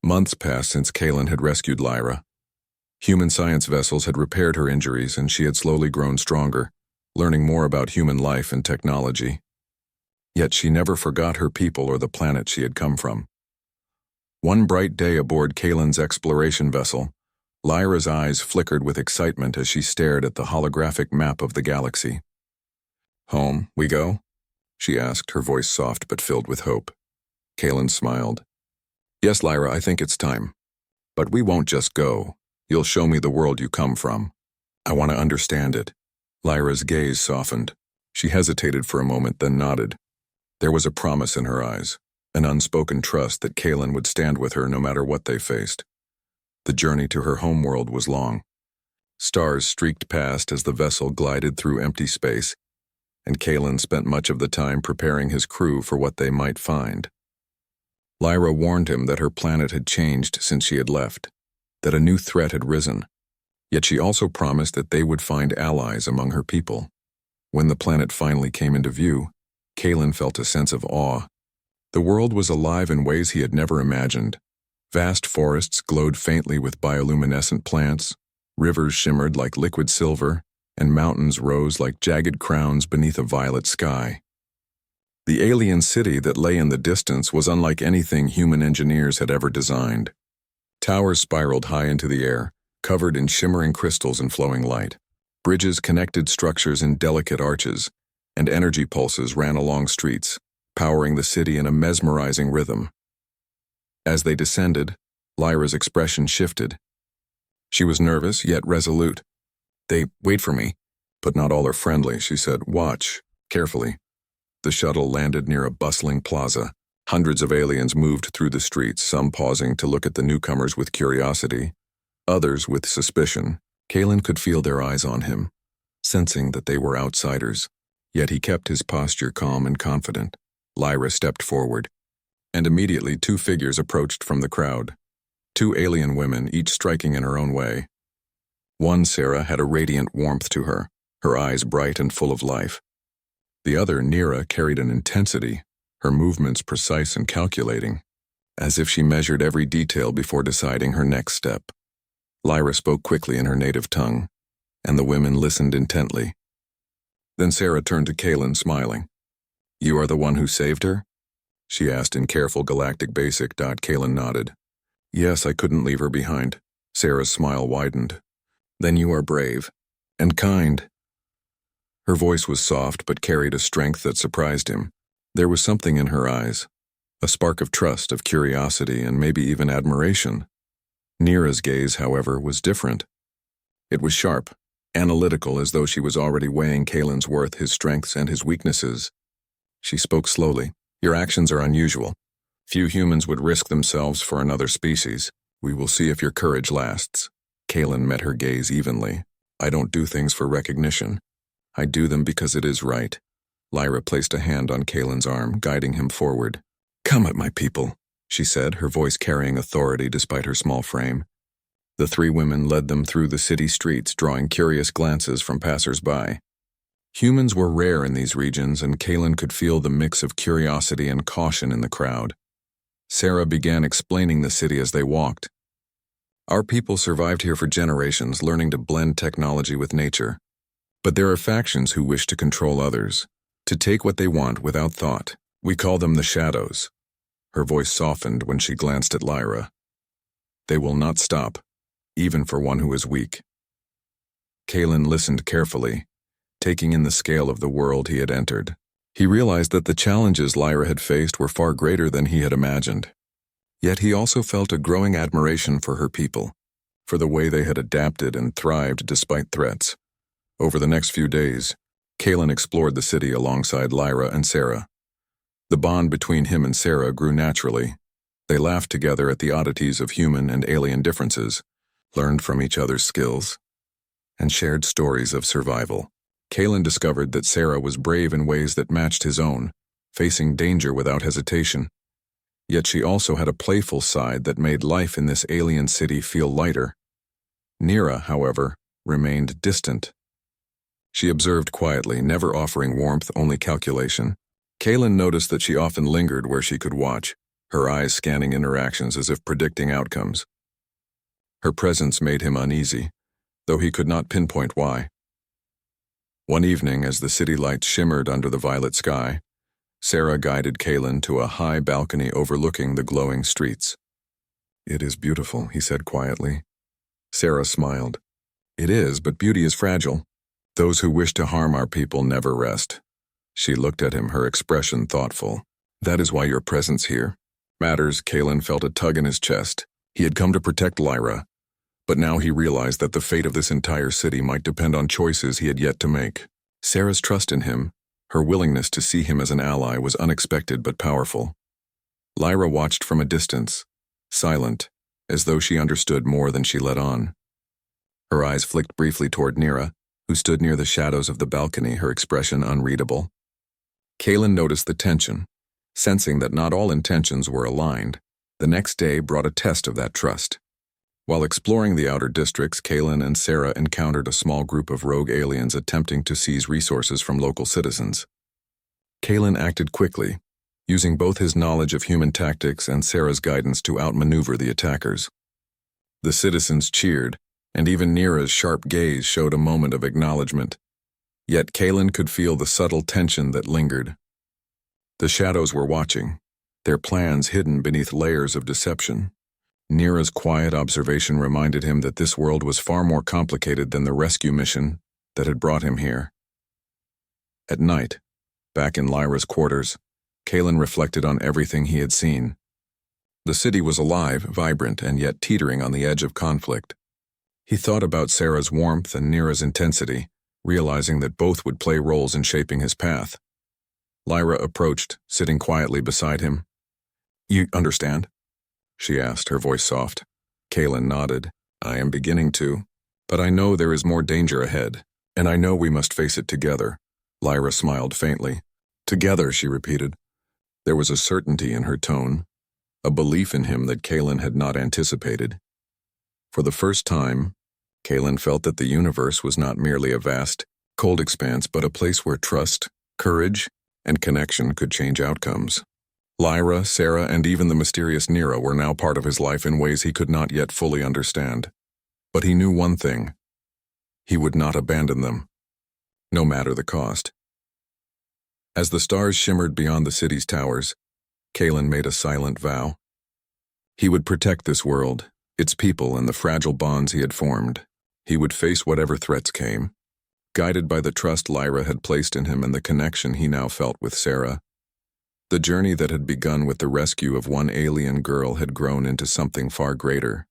Months passed since Kaylin had rescued Lyra. Human science vessels had repaired her injuries, and she had slowly grown stronger, learning more about human life and technology. Yet she never forgot her people or the planet she had come from. One bright day aboard Kaylin's exploration vessel, Lyra's eyes flickered with excitement as she stared at the holographic map of the galaxy. "Home, we go?" she asked, her voice soft but filled with hope. Kaylin smiled. "Yes, Lyra, I think it's time. But we won't just go. You'll show me the world you come from. I want to understand it." Lyra's gaze softened. She hesitated for a moment, then nodded. There was a promise in her eyes, an unspoken trust that Kaylin would stand with her no matter what they faced. The journey to her homeworld was long. Stars streaked past as the vessel glided through empty space, and Kaylin spent much of the time preparing his crew for what they might find. Lyra warned him that her planet had changed since she had left, that a new threat had risen, yet she also promised that they would find allies among her people. When the planet finally came into view, Kaylin felt a sense of awe. The world was alive in ways he had never imagined. Vast forests glowed faintly with bioluminescent plants, rivers shimmered like liquid silver, and mountains rose like jagged crowns beneath a violet sky. The alien city that lay in the distance was unlike anything human engineers had ever designed. Towers spiraled high into the air, covered in shimmering crystals and flowing light. Bridges connected structures in delicate arches, and energy pulses ran along streets, powering the city in a mesmerizing rhythm. As they descended, Lyra's expression shifted. She was nervous, yet resolute. "Wait for me," but not all are friendly, she said. "Watch, carefully." The shuttle landed near a bustling plaza. Hundreds of aliens moved through the streets, some pausing to look at the newcomers with curiosity, others with suspicion. Kaylin could feel their eyes on him, sensing that they were outsiders. Yet he kept his posture calm and confident. Lyra stepped forward, and immediately two figures approached from the crowd. Two alien women, each striking in her own way. One, Sarah, had a radiant warmth to her, her eyes bright and full of life. The other, Nira, carried an intensity, her movements precise and calculating, as if she measured every detail before deciding her next step. Lyra spoke quickly in her native tongue, and the women listened intently. Then Sarah turned to Kaylin, smiling. "You are the one who saved her?" she asked in careful galactic basic. Kaylin nodded. "Yes, I couldn't leave her behind." Sarah's smile widened. "Then you are brave and kind." Her voice was soft but carried a strength that surprised him. There was something in her eyes, a spark of trust, of curiosity, and maybe even admiration. Nira's gaze, however, was different. It was sharp, analytical, as though she was already weighing Kaylin's worth, his strengths and his weaknesses. She spoke slowly. "Your actions are unusual. Few humans would risk themselves for another species. We will see if your courage lasts." Kaylin met her gaze evenly. "I don't do things for recognition. I do them because it is right." Lyra placed a hand on Kaylin's arm, guiding him forward. "Come at my people," she said, her voice carrying authority despite her small frame. The three women led them through the city streets, drawing curious glances from passers-by. Humans were rare in these regions, and Kaylin could feel the mix of curiosity and caution in the crowd. Sarah began explaining the city as they walked. "Our people survived here for generations, learning to blend technology with nature. But there are factions who wish to control others, to take what they want without thought. We call them the Shadows." Her voice softened when she glanced at Lyra. "They will not stop, even for one who is weak." Kaylin listened carefully, taking in the scale of the world he had entered. He realized that the challenges Lyra had faced were far greater than he had imagined. Yet he also felt a growing admiration for her people, for the way they had adapted and thrived despite threats. Over the next few days, Kaylin explored the city alongside Lyra and Sarah. The bond between him and Sarah grew naturally. They laughed together at the oddities of human and alien differences, learned from each other's skills, and shared stories of survival. Kaylin discovered that Sarah was brave in ways that matched his own, facing danger without hesitation. Yet she also had a playful side that made life in this alien city feel lighter. Nira, however, remained distant. She observed quietly, never offering warmth, only calculation. Kaylin noticed that she often lingered where she could watch, her eyes scanning interactions as if predicting outcomes. Her presence made him uneasy, though he could not pinpoint why. One evening, as the city lights shimmered under the violet sky, Sarah guided Kalen to a high balcony overlooking the glowing streets. "It is beautiful," he said quietly. Sarah smiled. "It is, but beauty is fragile. Those who wish to harm our people never rest." She looked at him, her expression thoughtful. "That is why your presence here matters." Kalen felt a tug in his chest. He had come to protect Lyra, but now he realized that the fate of this entire city might depend on choices he had yet to make. Sarah's trust in him, her willingness to see him as an ally, was unexpected but powerful. Lyra watched from a distance, silent, as though she understood more than she let on. Her eyes flicked briefly toward Nira, who stood near the shadows of the balcony, her expression unreadable. Kalen noticed the tension, sensing that not all intentions were aligned. The next day brought a test of that trust. While exploring the outer districts, Kalen and Sarah encountered a small group of rogue aliens attempting to seize resources from local citizens. Kalen acted quickly, using both his knowledge of human tactics and Sarah's guidance to outmaneuver the attackers. The citizens cheered, and even Nira's sharp gaze showed a moment of acknowledgement. Yet Kalen could feel the subtle tension that lingered. The shadows were watching, their plans hidden beneath layers of deception. Nira's quiet observation reminded him that this world was far more complicated than the rescue mission that had brought him here. At night, back in Lyra's quarters, Kalen reflected on everything he had seen. The city was alive, vibrant, and yet teetering on the edge of conflict. He thought about Sarah's warmth and Nira's intensity, realizing that both would play roles in shaping his path. Lyra approached, sitting quietly beside him. "You understand?" she asked, her voice soft. Kalen nodded. "I am beginning to, but I know there is more danger ahead, and I know we must face it together." Lyra smiled faintly. "Together," she repeated. There was a certainty in her tone, a belief in him that Kalen had not anticipated. For the first time, Kalen felt that the universe was not merely a vast, cold expanse, but a place where trust, courage, and connection could change outcomes. Lyra, Sarah, and even the mysterious Nira were now part of his life in ways he could not yet fully understand. But he knew one thing: he would not abandon them, no matter the cost. As the stars shimmered beyond the city's towers, Kalen made a silent vow. He would protect this world, its people, and the fragile bonds he had formed. He would face whatever threats came, guided by the trust Lyra had placed in him and the connection he now felt with Sarah. The journey that had begun with the rescue of one alien girl had grown into something far greater.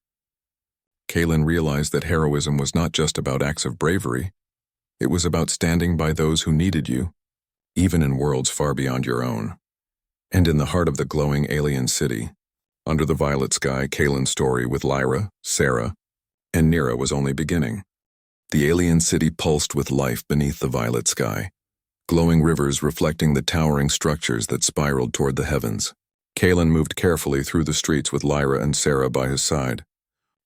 Kalen realized that heroism was not just about acts of bravery. It was about standing by those who needed you, even in worlds far beyond your own. And in the heart of the glowing alien city, under the violet sky, Kalen's story with Lyra, Sarah, and Nira was only beginning. The alien city pulsed with life beneath the violet sky, glowing rivers reflecting the towering structures that spiraled toward the heavens. Kalen moved carefully through the streets with Lyra and Sarah by his side.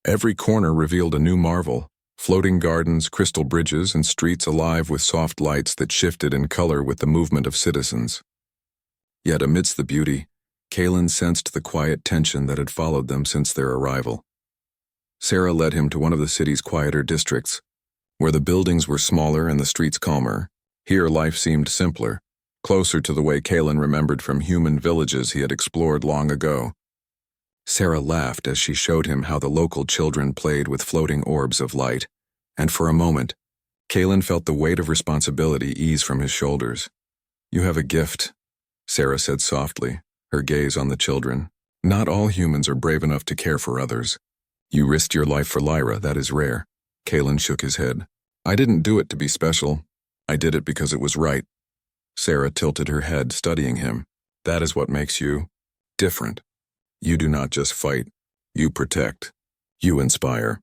Every corner revealed a new marvel: floating gardens, crystal bridges, and streets alive with soft lights that shifted in color with the movement of citizens. Yet amidst the beauty, Kalen sensed the quiet tension that had followed them since their arrival. Sarah led him to one of the city's quieter districts, where the buildings were smaller and the streets calmer. Here life seemed simpler, closer to the way Kalen remembered from human villages he had explored long ago. Sarah laughed as she showed him how the local children played with floating orbs of light, and for a moment, Kalen felt the weight of responsibility ease from his shoulders. "You have a gift," Sarah said softly, her gaze on the children. "Not all humans are brave enough to care for others. You risked your life for Lyra, that is rare." Kalen shook his head. "I didn't do it to be special. I did it because it was right." Sarah tilted her head, studying him. "That is what makes you different. You do not just fight. You protect. You inspire."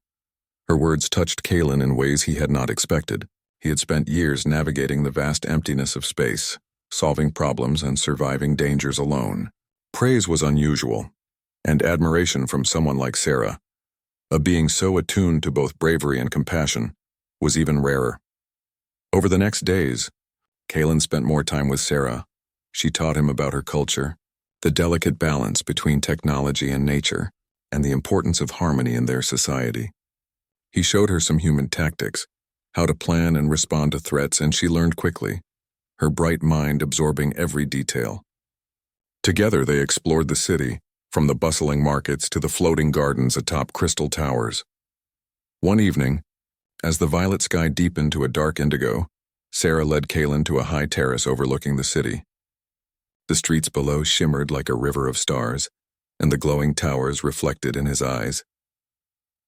Her words touched Kalen in ways he had not expected. He had spent years navigating the vast emptiness of space, solving problems and surviving dangers alone. Praise was unusual, and admiration from someone like Sarah, a being so attuned to both bravery and compassion, was even rarer. Over the next days, Kalen spent more time with Sarah. She taught him about her culture, the delicate balance between technology and nature, and the importance of harmony in their society. He showed her some human tactics, how to plan and respond to threats, and she learned quickly, her bright mind absorbing every detail. Together they explored the city, from the bustling markets to the floating gardens atop crystal towers. One evening, as the violet sky deepened to a dark indigo, Sarah led Kaylin to a high terrace overlooking the city. The streets below shimmered like a river of stars, and the glowing towers reflected in his eyes.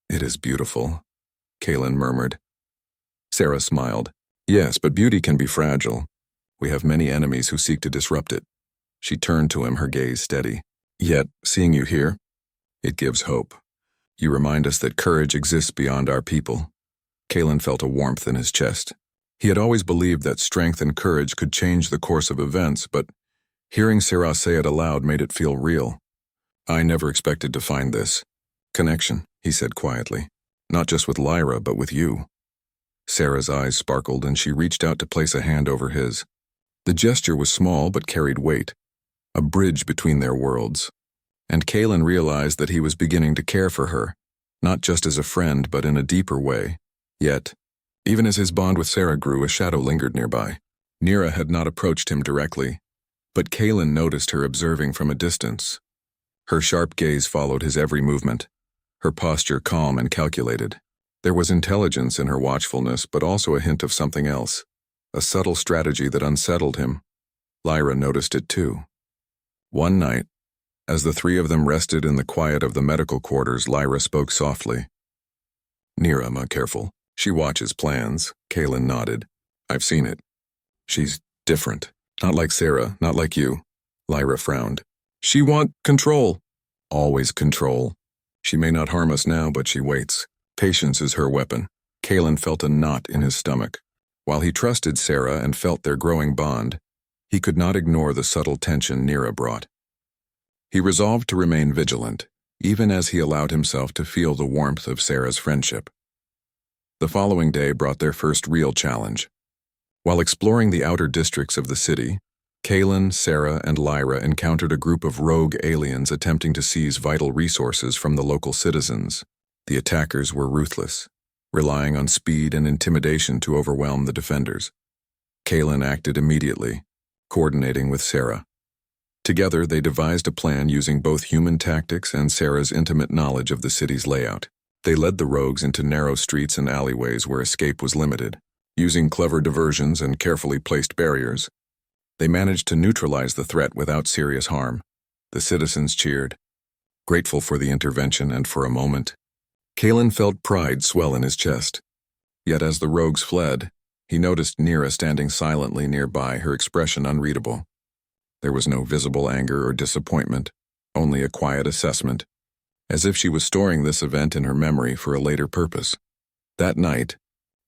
"It is beautiful," Kaylin murmured. Sarah smiled. "Yes, but beauty can be fragile. We have many enemies who seek to disrupt it." She turned to him, her gaze steady. "Yet, seeing you here, it gives hope. You remind us that courage exists beyond our people." Kaylin felt a warmth in his chest. He had always believed that strength and courage could change the course of events, but hearing Sarah say it aloud made it feel real. "I never expected to find this connection," he said quietly. "Not just with Lyra, but with you." Sarah's eyes sparkled, and she reached out to place a hand over his. The gesture was small but carried weight, a bridge between their worlds. And Kaylin realized that he was beginning to care for her, not just as a friend but in a deeper way. Yet, even as his bond with Sarah grew, a shadow lingered nearby. Nira had not approached him directly, but Kaylin noticed her observing from a distance. Her sharp gaze followed his every movement, her posture calm and calculated. There was intelligence in her watchfulness, but also a hint of something else, a subtle strategy that unsettled him. Lyra noticed it too. One night, as the three of them rested in the quiet of the medical quarters, Lyra spoke softly. "Nira, ma, careful. She watches plans." Kaylin nodded. "I've seen it. She's different. Not like Sarah, not like you." Lyra frowned. "She want control." "Always control. She may not harm us now, but she waits. Patience is her weapon." Kaylin felt a knot in his stomach. While he trusted Sarah and felt their growing bond, he could not ignore the subtle tension Nira brought. He resolved to remain vigilant, even as he allowed himself to feel the warmth of Sarah's friendship. The following day brought their first real challenge. While exploring the outer districts of the city, Kaylin, Sarah, and Lyra encountered a group of rogue aliens attempting to seize vital resources from the local citizens. The attackers were ruthless, relying on speed and intimidation to overwhelm the defenders. Kaylin acted immediately, coordinating with Sarah. Together, they devised a plan using both human tactics and Sarah's intimate knowledge of the city's layout. They led the rogues into narrow streets and alleyways where escape was limited. Using clever diversions and carefully placed barriers, they managed to neutralize the threat without serious harm. The citizens cheered, grateful for the intervention, and for a moment, Kaylin felt pride swell in his chest. Yet as the rogues fled, he noticed Nira standing silently nearby, her expression unreadable. There was no visible anger or disappointment, only a quiet assessment, as if she was storing this event in her memory for a later purpose. That night,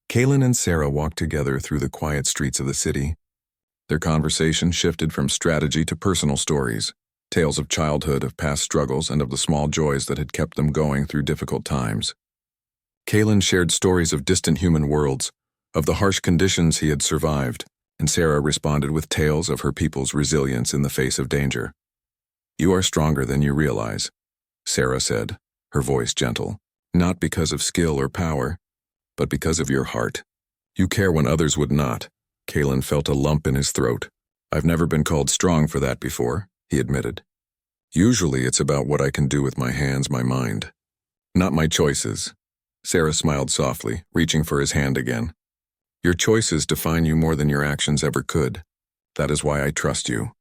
Kaylin and Sarah walked together through the quiet streets of the city. Their conversation shifted from strategy to personal stories, tales of childhood, of past struggles, and of the small joys that had kept them going through difficult times. Kaylin shared stories of distant human worlds, of the harsh conditions he had survived, and Sarah responded with tales of her people's resilience in the face of danger. "You are stronger than you realize," Sarah said, her voice gentle. "Not because of skill or power, but because of your heart. You care when others would not." Kaylin felt a lump in his throat. "I've never been called strong for that before," he admitted. "Usually it's about what I can do with my hands, my mind. Not my choices." Sarah smiled softly, reaching for his hand again. "Your choices define you more than your actions ever could. That is why I trust you."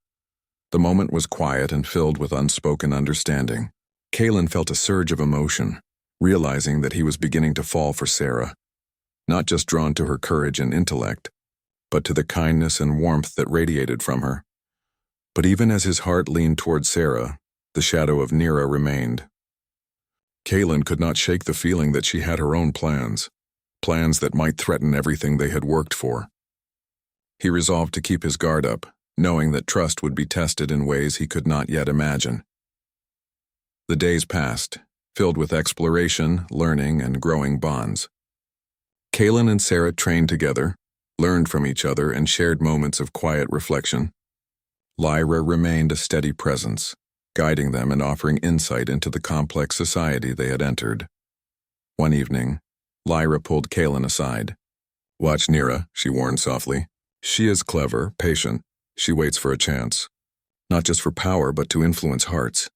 The moment was quiet and filled with unspoken understanding. Kaylin felt a surge of emotion, realizing that he was beginning to fall for Sarah, not just drawn to her courage and intellect, but to the kindness and warmth that radiated from her. But even as his heart leaned toward Sarah, the shadow of Nira remained. Kaylin could not shake the feeling that she had her own plans that might threaten everything they had worked for. He resolved to keep his guard up, knowing that trust would be tested in ways he could not yet imagine. The days passed, filled with exploration, learning, and growing bonds. Kaylin and Sarah trained together, learned from each other, and shared moments of quiet reflection. Lyra remained a steady presence, guiding them and offering insight into the complex society they had entered. One evening, Lyra pulled Kalen aside. "Watch Nira," she warned softly. "She is clever, patient. She waits for a chance. Not just for power, but to influence hearts."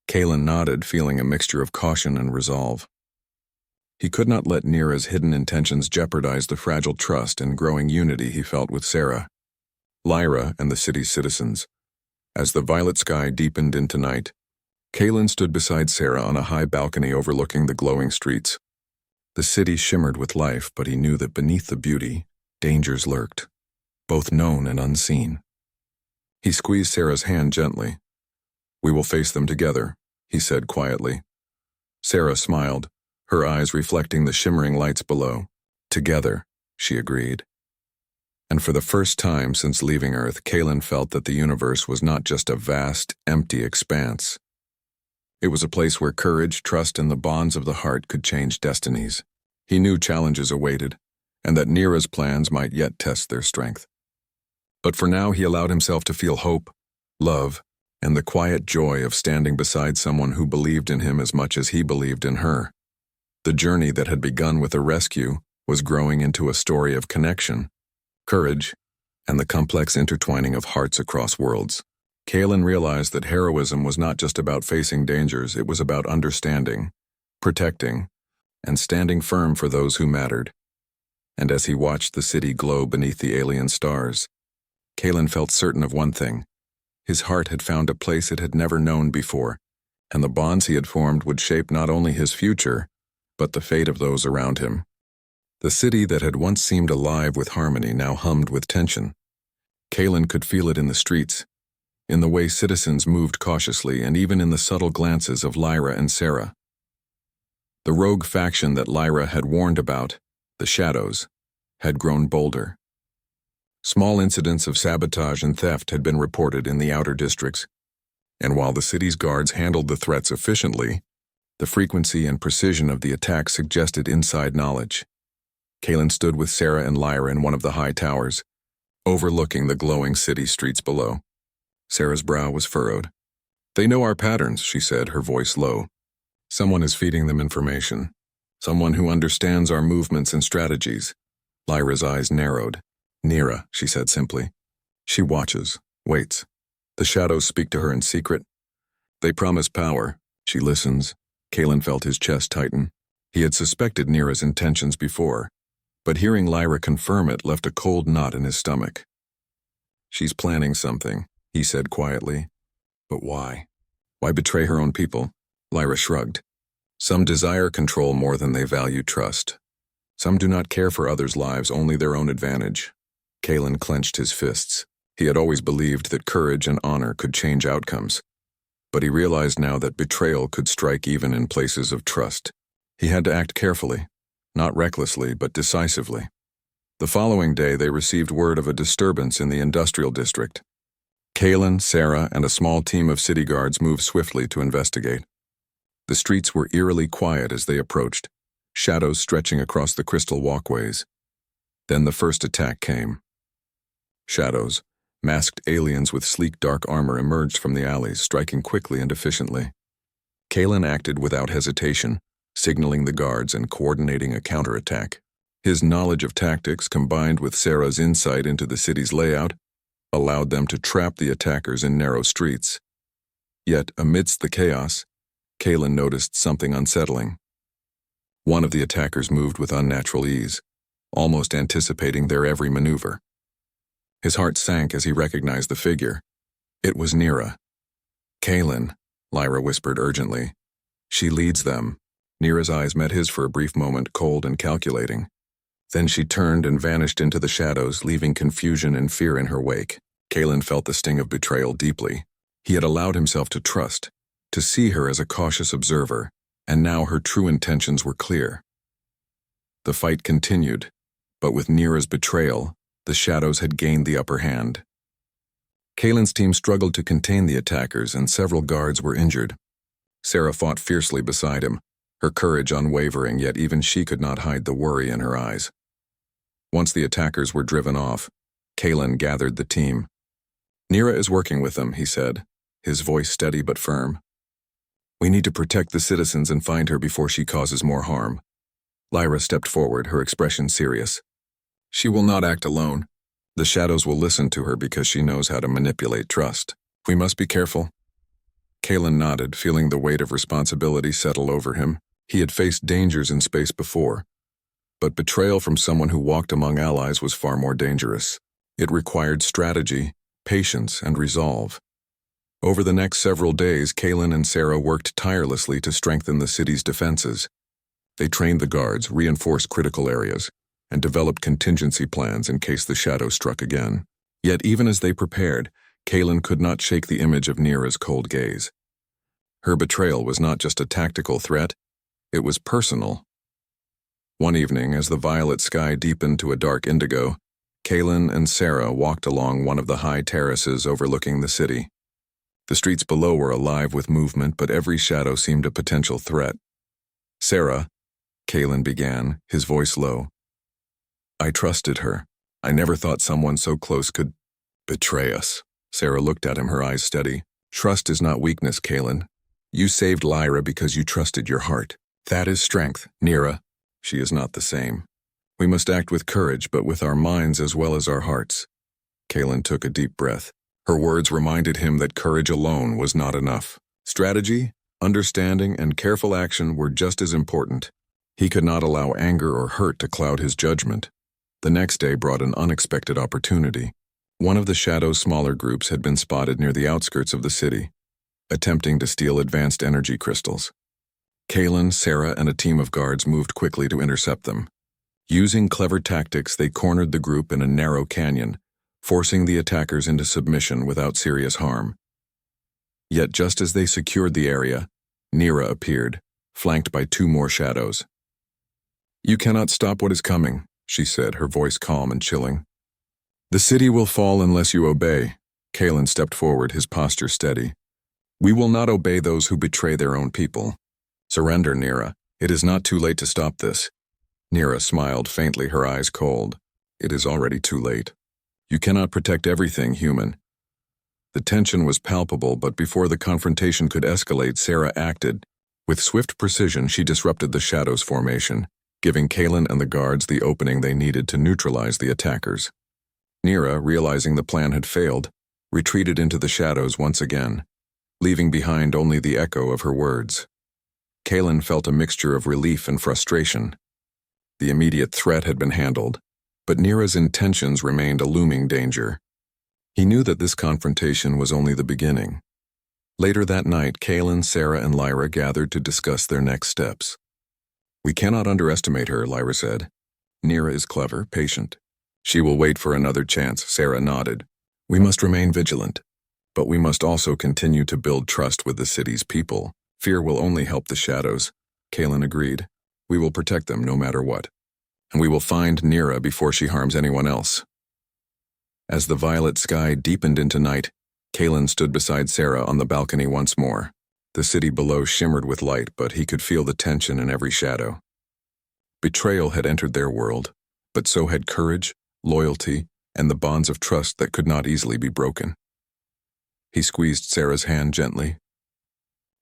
Kalen nodded, feeling a mixture of caution and resolve. He could not let Nira's hidden intentions jeopardize the fragile trust and growing unity he felt with Sarah, Lyra, and the city's citizens. As the violet sky deepened into night, Kalen stood beside Sarah on a high balcony overlooking the glowing streets. The city shimmered with life, but he knew that beneath the beauty, dangers lurked, both known and unseen. He squeezed Sarah's hand gently. "We will face them together," he said quietly. Sarah smiled, her eyes reflecting the shimmering lights below. "Together," she agreed. And for the first time since leaving Earth, Kalen felt that the universe was not just a vast, empty expanse. It was a place where courage, trust, and the bonds of the heart could change destinies. He knew challenges awaited, and that Nira's plans might yet test their strength. But for now he allowed himself to feel hope, love, and the quiet joy of standing beside someone who believed in him as much as he believed in her. The journey that had begun with a rescue was growing into a story of connection, courage, and the complex intertwining of hearts across worlds. Kalen realized that heroism was not just about facing dangers, it was about understanding, protecting, and standing firm for those who mattered. And as he watched the city glow beneath the alien stars, Kalen felt certain of one thing. His heart had found a place it had never known before, and the bonds he had formed would shape not only his future, but the fate of those around him. The city that had once seemed alive with harmony now hummed with tension. Kalen could feel it in the streets, in the way citizens moved cautiously, and even in the subtle glances of Lyra and Sarah. The rogue faction that Lyra had warned about, the Shadows, had grown bolder. Small incidents of sabotage and theft had been reported in the outer districts, and while the city's guards handled the threats efficiently, the frequency and precision of the attacks suggested inside knowledge. Kalen stood with Sarah and Lyra in one of the high towers, overlooking the glowing city streets below. Sarah's brow was furrowed. "They know our patterns," she said, her voice low. "Someone is feeding them information. Someone who understands our movements and strategies." Lyra's eyes narrowed. "Nira," she said simply. "She watches, waits. The shadows speak to her in secret. They promise power. She listens." Kalen felt his chest tighten. He had suspected Nira's intentions before, but hearing Lyra confirm it left a cold knot in his stomach. "She's planning something," he said quietly. "But why? Why betray her own people?" Lyra shrugged. "Some desire control more than they value trust. Some do not care for others' lives, only their own advantage." Kalen clenched his fists. He had always believed that courage and honor could change outcomes, but he realized now that betrayal could strike even in places of trust. He had to act carefully, not recklessly, but decisively. The following day, they received word of a disturbance in the industrial district. Kalen, Sarah, and a small team of city guards moved swiftly to investigate. The streets were eerily quiet as they approached, shadows stretching across the crystal walkways. Then the first attack came. Shadows, masked aliens with sleek dark armor, emerged from the alleys, striking quickly and efficiently. Kalen acted without hesitation, signaling the guards and coordinating a counterattack. His knowledge of tactics, combined with Sarah's insight into the city's layout, allowed them to trap the attackers in narrow streets. Yet, amidst the chaos, Kalen noticed something unsettling. One of the attackers moved with unnatural ease, almost anticipating their every maneuver. His heart sank as he recognized the figure. It was Nira. "Kalen," Lyra whispered urgently. "She leads them." Nira's eyes met his for a brief moment, cold and calculating. Then she turned and vanished into the shadows, leaving confusion and fear in her wake. Kalen felt the sting of betrayal deeply. He had allowed himself to trust, to see her as a cautious observer, and now her true intentions were clear. The fight continued, but with Nira's betrayal, the shadows had gained the upper hand. Kalen's team struggled to contain the attackers, and several guards were injured. Sarah fought fiercely beside him, her courage unwavering, yet even she could not hide the worry in her eyes. Once the attackers were driven off, Kalen gathered the team. Nira is working with them, he said, his voice steady but firm. We need to protect the citizens and find her before she causes more harm. Lyra stepped forward, her expression serious. She will not act alone. The shadows will listen to her because she knows how to manipulate trust. We must be careful. Kalen nodded, feeling the weight of responsibility settle over him. He had faced dangers in space before, but betrayal from someone who walked among allies was far more dangerous. It required strategy, patience, and resolve. Over the next several days, Kalen and Sarah worked tirelessly to strengthen the city's defenses. They trained the guards, reinforced critical areas, and developed contingency plans in case the shadow struck again. Yet even as they prepared, Kalen could not shake the image of Nira's cold gaze. Her betrayal was not just a tactical threat, it was personal. One evening, as the violet sky deepened to a dark indigo, Kalen and Sarah walked along one of the high terraces overlooking the city. The streets below were alive with movement, but every shadow seemed a potential threat. Sarah, Kalen began, his voice low. I trusted her. I never thought someone so close could betray us. Sarah looked at him, her eyes steady. Trust is not weakness, Kalen. You saved Lyra because you trusted your heart. That is strength, Nira. She is not the same. We must act with courage, but with our minds as well as our hearts. Kalen took a deep breath. Her words reminded him that courage alone was not enough. Strategy, understanding, and careful action were just as important. He could not allow anger or hurt to cloud his judgment. The next day brought an unexpected opportunity. One of the Shadow's smaller groups had been spotted near the outskirts of the city, attempting to steal advanced energy crystals. Kalen, Sarah, and a team of guards moved quickly to intercept them. Using clever tactics, they cornered the group in a narrow canyon, forcing the attackers into submission without serious harm. Yet just as they secured the area, Nira appeared, flanked by two more shadows. You cannot stop what is coming, she said, her voice calm and chilling. The city will fall unless you obey. Kalen stepped forward, his posture steady. We will not obey those who betray their own people. Surrender, Nira. It is not too late to stop this. Nira smiled faintly, her eyes cold. It is already too late. You cannot protect everything, human. The tension was palpable, but before the confrontation could escalate, Sarah acted. With swift precision, she disrupted the Shadow's formation, giving Kalen and the guards the opening they needed to neutralize the attackers. Nira, realizing the plan had failed, retreated into the shadows once again, leaving behind only the echo of her words. Kalen felt a mixture of relief and frustration. The immediate threat had been handled, but Nira's intentions remained a looming danger. He knew that this confrontation was only the beginning. Later that night, Kalen, Sarah, and Lyra gathered to discuss their next steps. We cannot underestimate her, Lyra said. Nira is clever, patient. She will wait for another chance, Sarah nodded. We must remain vigilant, but we must also continue to build trust with the city's people. Fear will only help the shadows, Kalen agreed. We will protect them no matter what. And we will find Nira before she harms anyone else. As the violet sky deepened into night, Kalen stood beside Sarah on the balcony once more. The city below shimmered with light, but he could feel the tension in every shadow. Betrayal had entered their world, but so had courage, loyalty, and the bonds of trust that could not easily be broken. He squeezed Sarah's hand gently.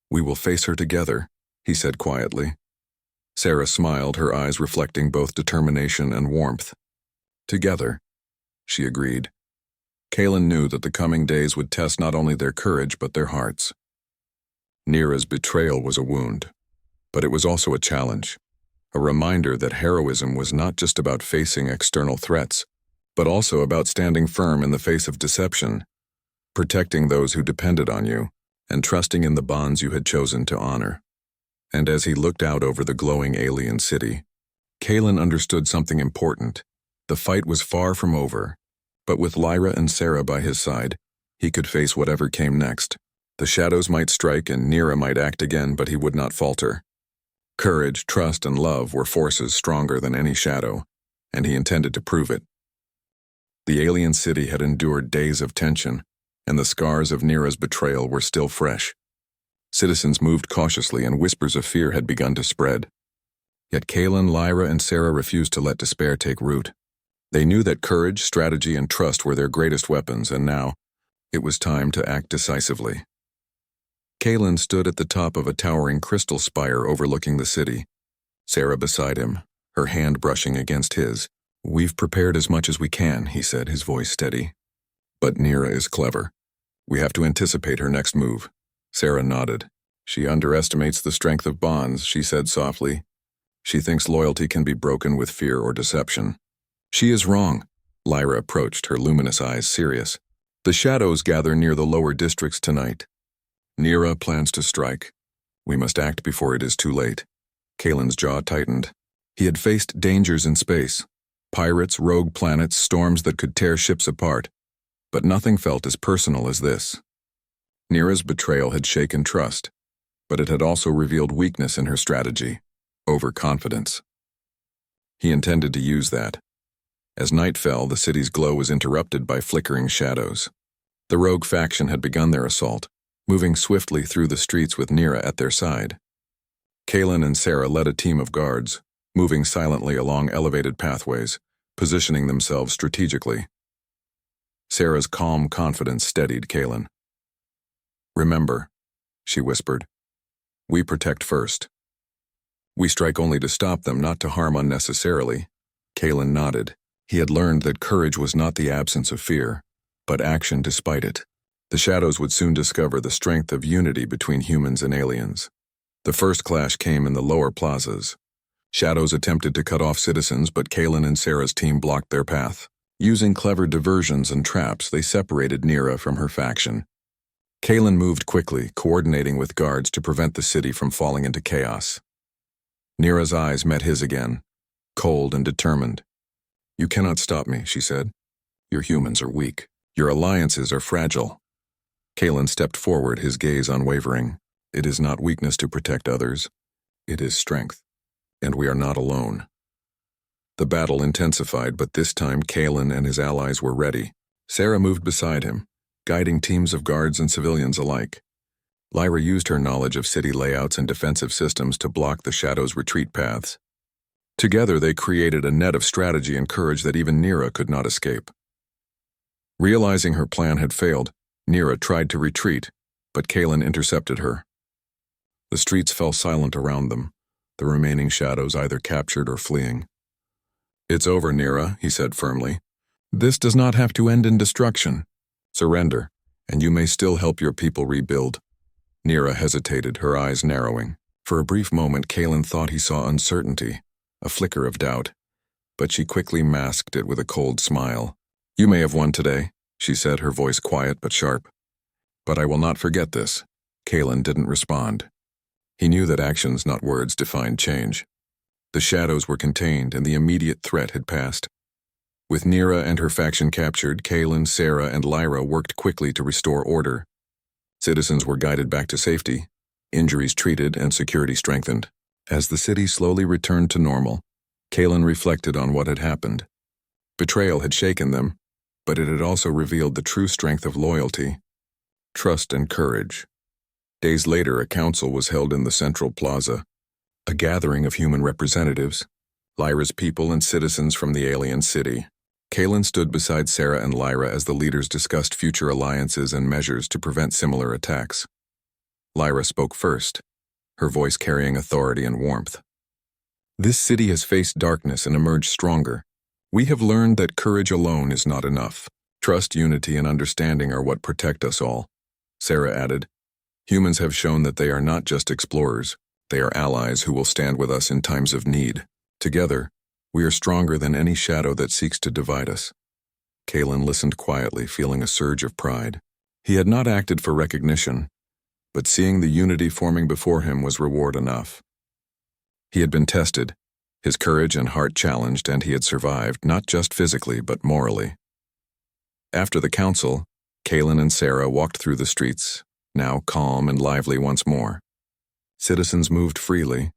We will face her together, he said quietly. Sarah smiled, her eyes reflecting both determination and warmth. Together, she agreed. Kalen knew that the coming days would test not only their courage but their hearts. Nira's betrayal was a wound, but it was also a challenge, a reminder that heroism was not just about facing external threats, but also about standing firm in the face of deception, protecting those who depended on you, and trusting in the bonds you had chosen to honor. And as he looked out over the glowing alien city, Kalen understood something important. The fight was far from over, but with Lyra and Sarah by his side, he could face whatever came next. The shadows might strike and Nira might act again, but he would not falter. Courage, trust, and love were forces stronger than any shadow, and he intended to prove it. The alien city had endured days of tension, and the scars of Nira's betrayal were still fresh. Citizens moved cautiously, and whispers of fear had begun to spread. Yet Kalen, Lyra, and Sarah refused to let despair take root. They knew that courage, strategy, and trust were their greatest weapons, and now, It was time to act decisively. Kalen stood at the top of a towering crystal spire overlooking the city. Sarah beside him, her hand brushing against his. "We've prepared as much as we can," he said, his voice steady. "But Neera is clever. We have to anticipate her next move." Sarah nodded. "She underestimates the strength of bonds," she said softly. "She thinks loyalty can be broken with fear or deception." "She is wrong." Lyra approached, her luminous eyes serious. "The shadows gather near the lower districts tonight. Neera plans to strike. We must act before it is too late." Kalen's jaw tightened. He had faced dangers in space. Pirates, rogue planets, storms that could tear ships apart. But nothing felt as personal as this. Neera's betrayal had shaken trust, but it had also revealed weakness in her strategy, overconfidence. He intended to use that. As night fell, the city's glow was interrupted by flickering shadows. The rogue faction had begun their assault, moving swiftly through the streets with Neera at their side. Kalen and Sarah led a team of guards, moving silently along elevated pathways, positioning themselves strategically. Sarah's calm confidence steadied Kalen. "Remember," she whispered, "we protect first. We strike only to stop them, not to harm unnecessarily." Kalen nodded. He had learned that courage was not the absence of fear, but action despite it. The shadows would soon discover the strength of unity between humans and aliens. The first clash came in the lower plazas. Shadows attempted to cut off citizens, but Kalen and Sarah's team blocked their path. Using clever diversions and traps, they separated Neera from her faction. Kalen moved quickly, coordinating with guards to prevent the city from falling into chaos. Neera's eyes met his again, cold and determined. "You cannot stop me," she said. "Your humans are weak. Your alliances are fragile." Kalen stepped forward, his gaze unwavering. "It is not weakness to protect others. It is strength. And we are not alone." The battle intensified, but this time Kalen and his allies were ready. Sarah moved beside him, guiding teams of guards and civilians alike. Lyra used her knowledge of city layouts and defensive systems to block the Shadow's retreat paths. Together they created a net of strategy and courage that even Neera could not escape. Realizing her plan had failed, Neera tried to retreat, but Kalen intercepted her. The streets fell silent around them, the remaining shadows either captured or fleeing. "It's over, Neera," he said firmly. "This does not have to end in destruction. Surrender, and you may still help your people rebuild." Neera hesitated, her eyes narrowing. For a brief moment, Kalen thought he saw uncertainty, a flicker of doubt, but she quickly masked it with a cold smile. "You may have won today," she said, her voice quiet but sharp. "But I will not forget this." Kalen didn't respond. He knew that actions, not words, defined change. The shadows were contained, and the immediate threat had passed. With Neera and her faction captured, Kalen, Sarah, and Lyra worked quickly to restore order. Citizens were guided back to safety, injuries treated, and security strengthened. As the city slowly returned to normal, Kalen reflected on what had happened. Betrayal had shaken them, but it had also revealed the true strength of loyalty, trust, and courage. Days later, a council was held in the central plaza, a gathering of human representatives, Lyra's people and citizens from the alien city. Kalen stood beside Sarah and Lyra as the leaders discussed future alliances and measures to prevent similar attacks. Lyra spoke first, her voice carrying authority and warmth. "This city has faced darkness and emerged stronger. We have learned that courage alone is not enough. Trust, unity, and understanding are what protect us all." Sarah added, "Humans have shown that they are not just explorers. They are allies who will stand with us in times of need. Together, we are stronger than any shadow that seeks to divide us." Kalen listened quietly, feeling a surge of pride. He had not acted for recognition, but seeing the unity forming before him was reward enough. He had been tested, his courage and heart challenged, and he had survived, not just physically, but morally. After the council, Kalen and Sarah walked through the streets, now calm and lively once more. Citizens moved freely,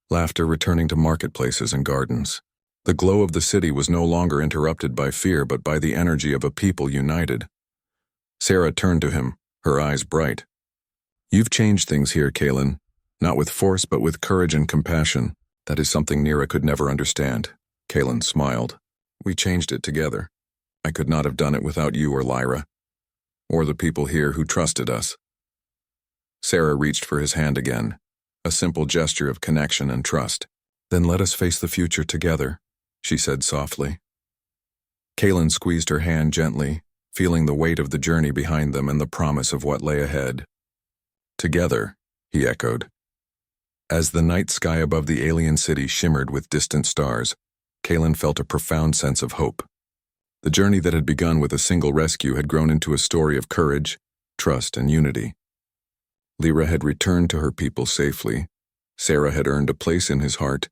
laughter returning to marketplaces and gardens. The glow of the city was no longer interrupted by fear, but by the energy of a people united. Sarah turned to him, her eyes bright. "You've changed things here, Kalen, not with force, but with courage and compassion. That is something Neera could never understand." Kalen smiled. "We changed it together. I could not have done it without you or Lyra." or the people here who trusted us. Sarah reached for his hand again, a simple gesture of connection and trust. Then let us face the future together, she said softly. Kaylin squeezed her hand gently, feeling the weight of the journey behind them and the promise of what lay ahead. Together, he echoed. As the night sky above the alien city shimmered with distant stars, Kaylin felt a profound sense of hope. The journey that had begun with a single rescue had grown into a story of courage, trust, and unity. Lyra had returned to her people safely, Sarah had earned a place in his heart,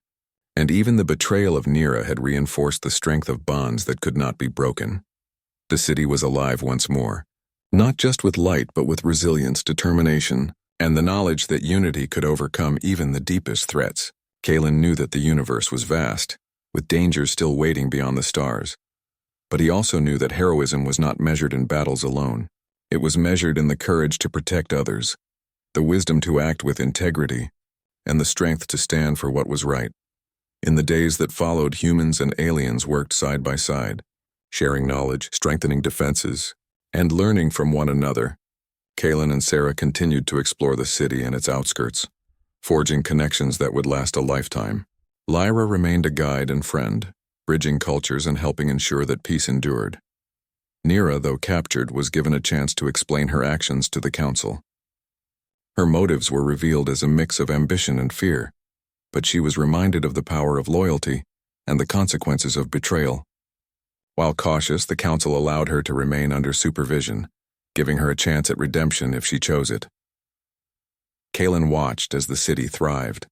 and even the betrayal of Nira had reinforced the strength of bonds that could not be broken. The city was alive once more, not just with light but with resilience, determination, and the knowledge that unity could overcome even the deepest threats. Kaylin knew that the universe was vast, with dangers still waiting beyond the stars. But he also knew that heroism was not measured in battles alone. It was measured in the courage to protect others, the wisdom to act with integrity, and the strength to stand for what was right. In the days that followed, humans and aliens worked side by side, sharing knowledge, strengthening defenses, and learning from one another. Kaylin and Sarah continued to explore the city and its outskirts, forging connections that would last a lifetime. Lyra remained a guide and friend, bridging cultures and helping ensure that peace endured. Nira, though captured, was given a chance to explain her actions to the Council. Her motives were revealed as a mix of ambition and fear, but she was reminded of the power of loyalty and the consequences of betrayal. While cautious, the Council allowed her to remain under supervision, giving her a chance at redemption if she chose it. Kaylin watched as the city thrived,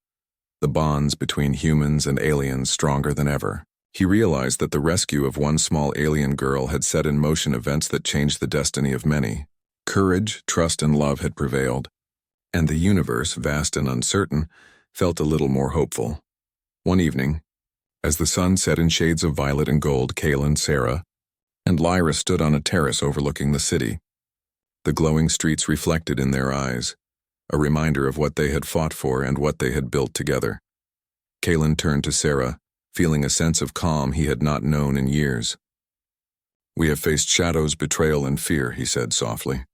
the bonds between humans and aliens stronger than ever. He realized that the rescue of one small alien girl had set in motion events that changed the destiny of many. Courage, trust, and love had prevailed, and the universe, vast and uncertain, felt a little more hopeful. One evening, as the sun set in shades of violet and gold, Kaylin, Sarah, and Lyra stood on a terrace overlooking the city. The glowing streets reflected in their eyes, a reminder of what they had fought for and what they had built together. Kaylin turned to Sarah, feeling a sense of calm he had not known in years. "We have faced shadows, betrayal, and fear," he said softly.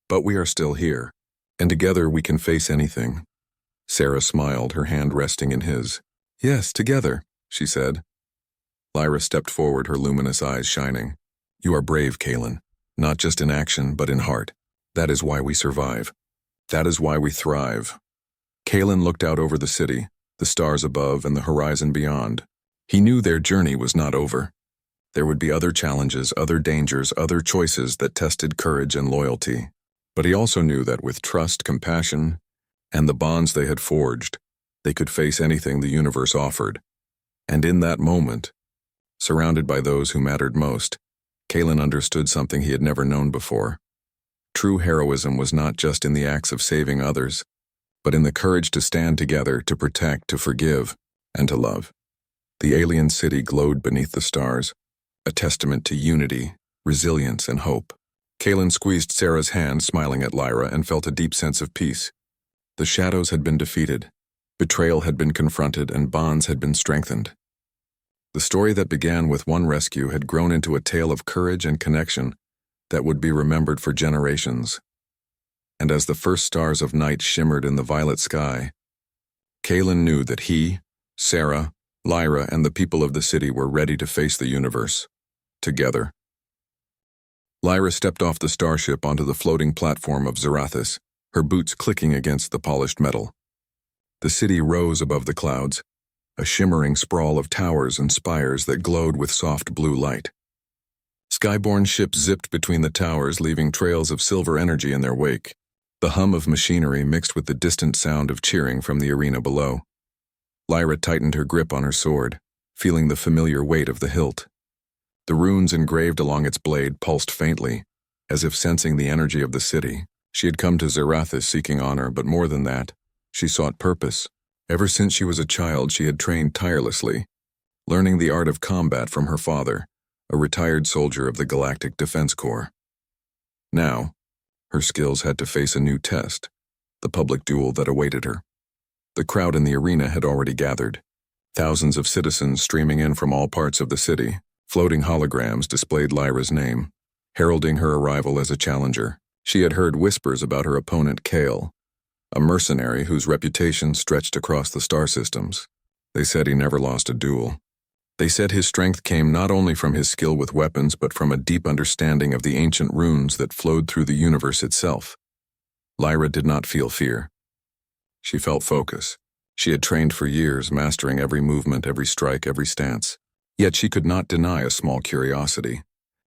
"But we are still here, and together we can face anything." Sarah smiled, her hand resting in his. "Yes, together," she said. Lyra stepped forward, her luminous eyes shining. "You are brave, Kaylin, not just in action, but in heart. That is why we survive. That is why we thrive." Kaylin looked out over the city, the stars above and the horizon beyond. He knew their journey was not over. There would be other challenges, other dangers, other choices that tested courage and loyalty. But he also knew that with trust, compassion, and the bonds they had forged, they could face anything the universe offered. And in that moment, surrounded by those who mattered most, Kaylin understood something he had never known before. True heroism was not just in the acts of saving others, but in the courage to stand together, to protect, to forgive, and to love. The alien city glowed beneath the stars, a testament to unity, resilience, and hope. Kaylin squeezed Sarah's hand, smiling at Lyra, and felt a deep sense of peace. The shadows had been defeated, betrayal had been confronted, and bonds had been strengthened. The story that began with one rescue had grown into a tale of courage and connection that would be remembered for generations. And as the first stars of night shimmered in the violet sky, Kaylin knew that he, Sarah, Lyra, and the people of the city were ready to face the universe, together. Lyra stepped off the starship onto the floating platform of Zarathus, her boots clicking against the polished metal. The city rose above the clouds, a shimmering sprawl of towers and spires that glowed with soft blue light. Skyborne ships zipped between the towers, leaving trails of silver energy in their wake. The hum of machinery mixed with the distant sound of cheering from the arena below. Lyra tightened her grip on her sword, feeling the familiar weight of the hilt. The runes engraved along its blade pulsed faintly, as if sensing the energy of the city. She had come to Zarathus seeking honor, but more than that, she sought purpose. Ever since she was a child, she had trained tirelessly, learning the art of combat from her father, a retired soldier of the Galactic Defense Corps. Now, her skills had to face a new test, the public duel that awaited her. The crowd in the arena had already gathered, thousands of citizens streaming in from all parts of the city. Floating holograms displayed Lyra's name, heralding her arrival as a challenger. She had heard whispers about her opponent Kale, a mercenary whose reputation stretched across the star systems. They said he never lost a duel. They said his strength came not only from his skill with weapons but from a deep understanding of the ancient runes that flowed through the universe itself. Lyra did not feel fear. She felt focus. She had trained for years, mastering every movement, every strike, every stance. Yet she could not deny a small curiosity.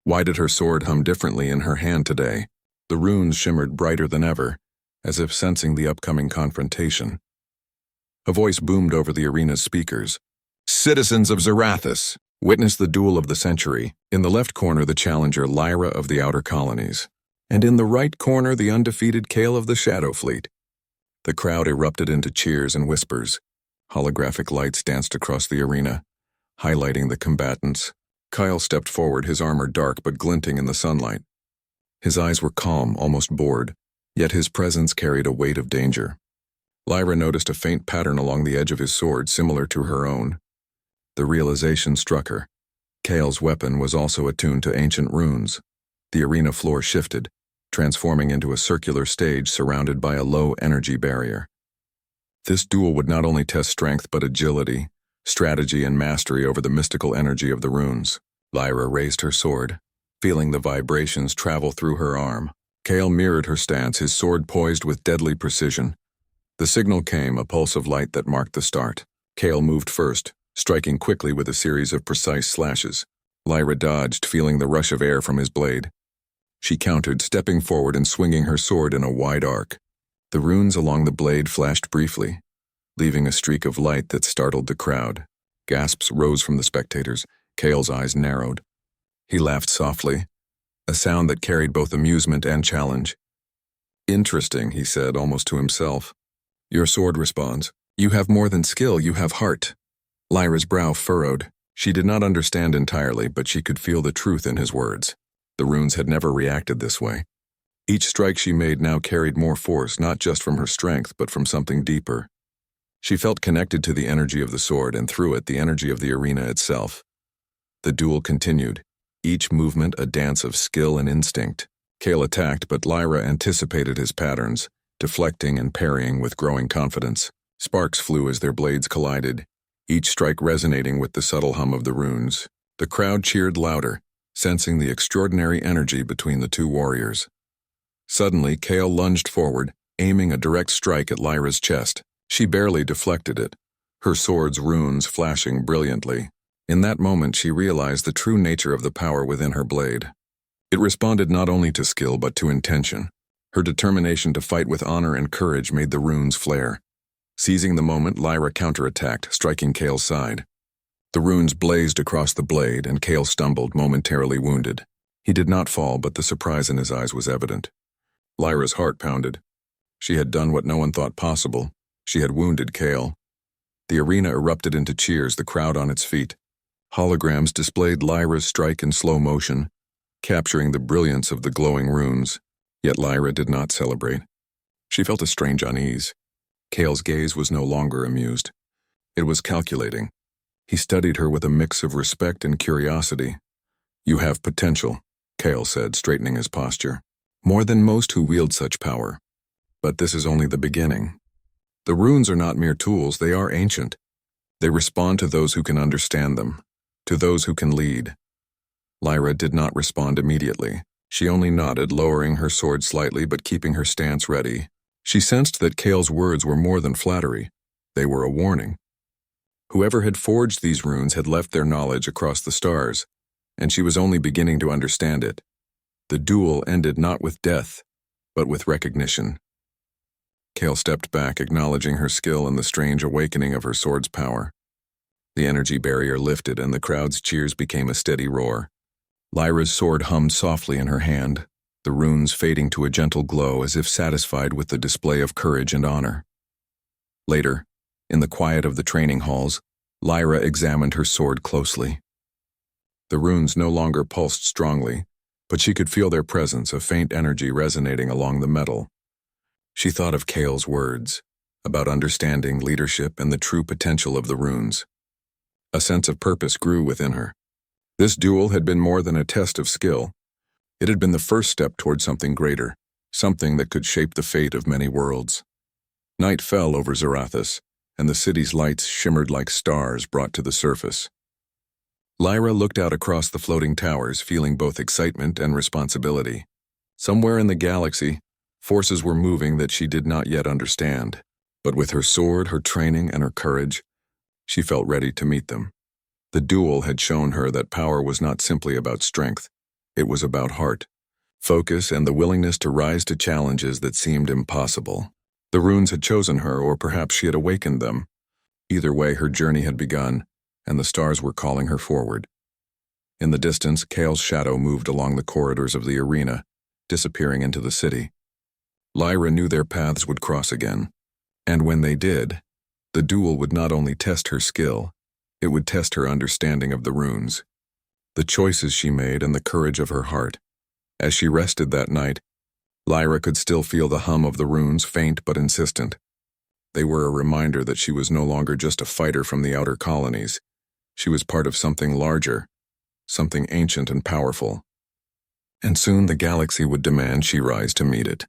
Why did her sword hum differently in her hand today? The runes shimmered brighter than ever, as if sensing the upcoming confrontation. A voice boomed over the arena's speakers. "Citizens of Zarathus, witness the duel of the century. In the left corner, the challenger Lyra of the Outer Colonies, and in the right corner, the undefeated Kale of the Shadow Fleet." The crowd erupted into cheers and whispers. Holographic lights danced across the arena, highlighting the combatants. Kyle stepped forward, his armor dark but glinting in the sunlight. His eyes were calm, almost bored, yet his presence carried a weight of danger. Lyra noticed a faint pattern along the edge of his sword, similar to her own. The realization struck her. Kale's weapon was also attuned to ancient runes. The arena floor shifted, transforming into a circular stage surrounded by a low-energy barrier. This duel would not only test strength but agility, strategy, and mastery over the mystical energy of the runes. Lyra raised her sword, feeling the vibrations travel through her arm. Kale mirrored her stance, his sword poised with deadly precision. The signal came, a pulse of light that marked the start. Kale moved first, striking quickly with a series of precise slashes. Lyra dodged, feeling the rush of air from his blade. She countered, stepping forward and swinging her sword in a wide arc. The runes along the blade flashed briefly, leaving a streak of light that startled the crowd. Gasps rose from the spectators. Kale's eyes narrowed. He laughed softly, a sound that carried both amusement and challenge. "Interesting," he said, almost to himself. "Your sword responds. You have more than skill, you have heart." Lyra's brow furrowed. She did not understand entirely, but she could feel the truth in his words. The runes had never reacted this way. Each strike she made now carried more force, not just from her strength, but from something deeper. She felt connected to the energy of the sword, and through it, the energy of the arena itself. The duel continued, each movement a dance of skill and instinct. Kale attacked, but Lyra anticipated his patterns, deflecting and parrying with growing confidence. Sparks flew as their blades collided, each strike resonating with the subtle hum of the runes. The crowd cheered louder, sensing the extraordinary energy between the two warriors. Suddenly, Kale lunged forward, aiming a direct strike at Lyra's chest. She barely deflected it, her sword's runes flashing brilliantly. In that moment, she realized the true nature of the power within her blade. It responded not only to skill but to intention. Her determination to fight with honor and courage made the runes flare. Seizing the moment, Lyra counterattacked, striking Kale's side. The runes blazed across the blade, and Kale stumbled, momentarily wounded. He did not fall, but the surprise in his eyes was evident. Lyra's heart pounded. She had done what no one thought possible. She had wounded Kale. The arena erupted into cheers, the crowd on its feet. Holograms displayed Lyra's strike in slow motion, capturing the brilliance of the glowing runes. Yet Lyra did not celebrate. She felt a strange unease. Kale's gaze was no longer amused. It was calculating. He studied her with a mix of respect and curiosity. "You have potential," Kale said, straightening his posture. "More than most who wield such power. But this is only the beginning. The runes are not mere tools, they are ancient. They respond to those who can understand them, to those who can lead." Lyra did not respond immediately. She only nodded, lowering her sword slightly but keeping her stance ready. She sensed that Kale's words were more than flattery. They were a warning. Whoever had forged these runes had left their knowledge across the stars, and she was only beginning to understand it. The duel ended not with death, but with recognition. Kale stepped back, acknowledging her skill and the strange awakening of her sword's power. The energy barrier lifted, and the crowd's cheers became a steady roar. Lyra's sword hummed softly in her hand, the runes fading to a gentle glow as if satisfied with the display of courage and honor. Later, in the quiet of the training halls, Lyra examined her sword closely. The runes no longer pulsed strongly, but she could feel their presence, a faint energy resonating along the metal. She thought of Kale's words, about understanding, leadership, and the true potential of the runes. A sense of purpose grew within her. This duel had been more than a test of skill. It had been the first step toward something greater, something that could shape the fate of many worlds. Night fell over Zarathus, and the city's lights shimmered like stars brought to the surface. Lyra looked out across the floating towers, feeling both excitement and responsibility. Somewhere in the galaxy, forces were moving that she did not yet understand. But with her sword, her training, and her courage, she felt ready to meet them. The duel had shown her that power was not simply about strength. It was about heart, focus, and the willingness to rise to challenges that seemed impossible. The runes had chosen her, or perhaps she had awakened them. Either way, her journey had begun, and the stars were calling her forward. In the distance, Kale's shadow moved along the corridors of the arena, disappearing into the city. Lyra knew their paths would cross again, and when they did, the duel would not only test her skill, it would test her understanding of the runes, the choices she made, and the courage of her heart. As she rested that night, Lyra could still feel the hum of the runes, faint but insistent. They were a reminder that she was no longer just a fighter from the outer colonies. She was part of something larger, something ancient and powerful. And soon the galaxy would demand she rise to meet it.